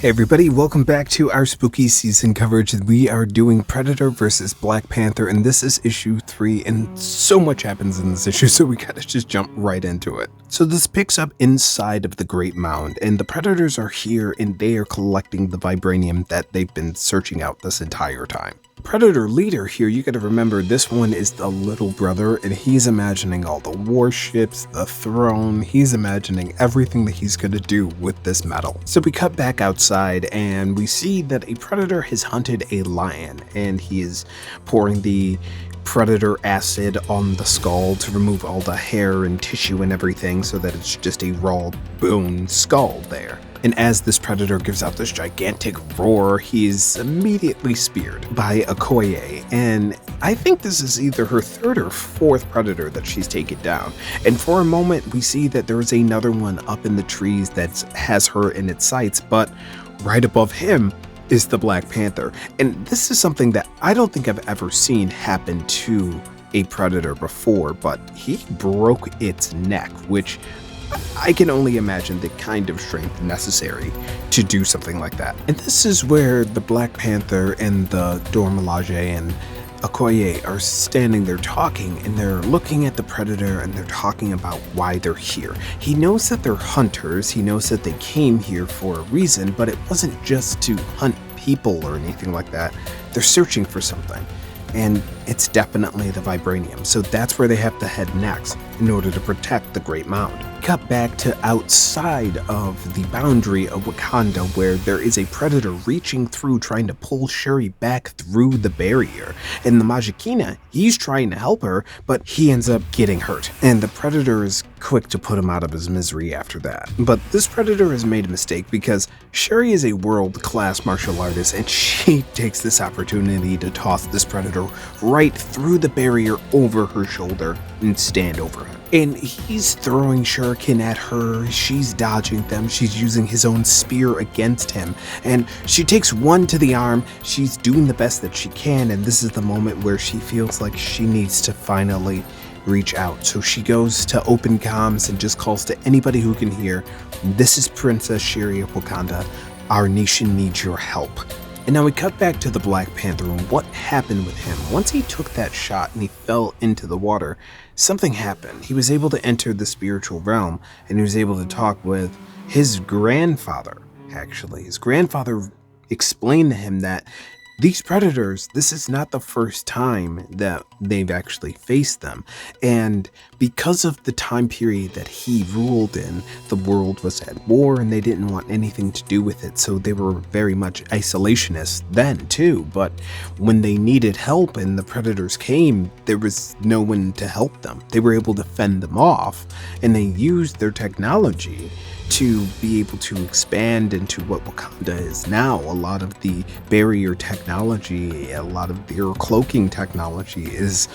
Hey everybody, welcome back to our spooky season coverage. We are doing Predator versus Black Panther, and this is issue 3, and so much happens in this issue, so we gotta just jump right into it. So this picks up inside of the Great Mound, and the Predators are here, and they are collecting the vibranium that they've been searching out this entire time. Predator leader here, you gotta remember, this one is the little brother, and he's imagining all the warships, the throne, he's imagining everything that he's gonna do with this metal. So we cut back outside, and we see that a predator has hunted a lion, and he is pouring the predator acid on the skull to remove all the hair and tissue and everything so that it's just a raw bone skull there. And as this predator gives out this gigantic roar, he's immediately speared by Okoye, and I think this is either her third or fourth predator that she's taken down. And for a moment, we see that there's another one up in the trees that has her in its sights, but right above him is the Black Panther. And this is something that I don't think I've ever seen happen to a predator before, but he broke its neck, which I can only imagine the kind of strength necessary to do something like that. And this is where the Black Panther and the Dormelage and Okoye are standing there talking, and they're looking at the predator and they're talking about why they're here. He knows that they're hunters, he knows that they came here for a reason, but it wasn't just to hunt people or anything like that. They're searching for something, and it's definitely the vibranium. So that's where they have to head next in order to protect the Great Mound. Cut back to outside of the boundary of Wakanda, where there is a predator reaching through trying to pull Shuri back through the barrier, and the Majikina, he's trying to help her, but he ends up getting hurt, and the predator is quick to put him out of his misery after that. But this predator has made a mistake because Shuri is a world-class martial artist, and she takes this opportunity to toss this predator right through the barrier over her shoulder and stand over him. And he's throwing shuriken at her, she's dodging them, she's using his own spear against him, and she takes one to the arm, she's doing the best that she can, and this is the moment where she feels like she needs to finally reach out. So she goes to open comms and just calls to anybody who can hear, "This is Princess Shuri of Wakanda, our nation needs your help." And now we cut back to the Black Panther and what happened with him. Once he took that shot and he fell into the water, something happened. He was able to enter the spiritual realm, and he was able to talk with his grandfather, actually. His grandfather explained to him that these predators, this is not the first time that they've actually faced them. And because of the time period that he ruled in, the world was at war and they didn't want anything to do with it. So they were very much isolationists then too. But when they needed help and the predators came, there was no one to help them. They were able to fend them off, and they used their technology to be able to expand into what Wakanda is now. A lot of the barrier technology, a lot of their cloaking technology is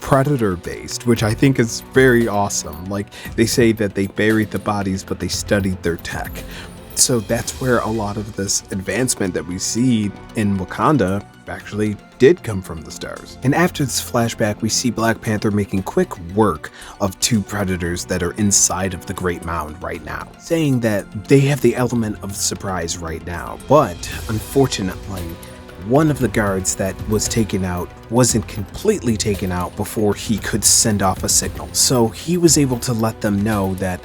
predator based, which I think is very awesome. Like, they say that they buried the bodies, but they studied their tech. So that's where a lot of this advancement that we see in Wakanda actually did come from the stars. And after this flashback, we see Black Panther making quick work of two predators that are inside of the Great Mound right now, saying that they have the element of surprise right now. But unfortunately, one of the guards that was taken out wasn't completely taken out before he could send off a signal. So he was able to let them know that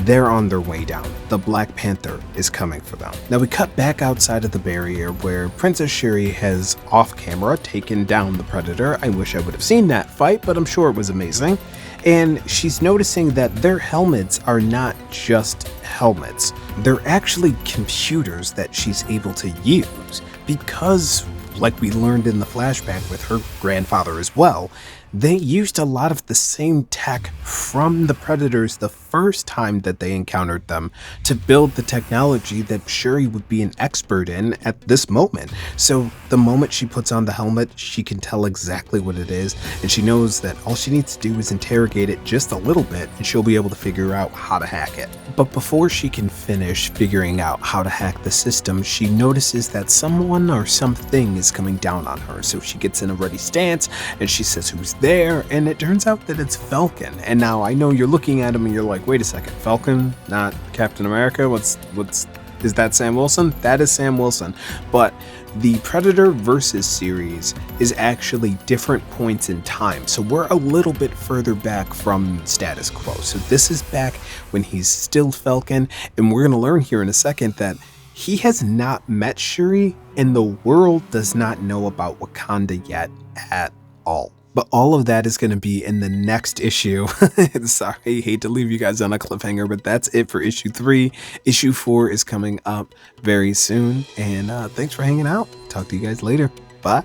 they're on their way down. The Black Panther is coming for them. Now we cut back outside of the barrier where Princess Shuri has off camera taken down the predator. I wish I would have seen that fight, but I'm sure it was amazing. And she's noticing that their helmets are not just helmets. They're actually computers that she's able to use because, like we learned in the flashback with her grandfather as well, they used a lot of the same tech from the predators the first time that they encountered them to build the technology that Shuri would be an expert in at this moment. So the moment she puts on the helmet, she can tell exactly what it is, and she knows that all she needs to do is interrogate it just a little bit and she'll be able to figure out how to hack it. But before she can finish figuring out how to hack the system, she notices that someone or something is coming down on her. So she gets in a ready stance and she says, "Who's there?" And it turns out that it's Falcon. And now I know you're looking at him and you're like, wait a second, Falcon, not Captain America? What's Is that Sam Wilson? That is Sam Wilson. But the Predator versus series is actually different points in time. So we're a little bit further back from status quo. So this is back when he's still Falcon. And we're going to learn here in a second that he has not met Shuri and the world does not know about Wakanda yet at all. But all of that is going to be in the next issue. Sorry, hate to leave you guys on a cliffhanger, but that's it for issue 3. Issue 4 is coming up very soon. And thanks for hanging out. Talk to you guys later. Bye.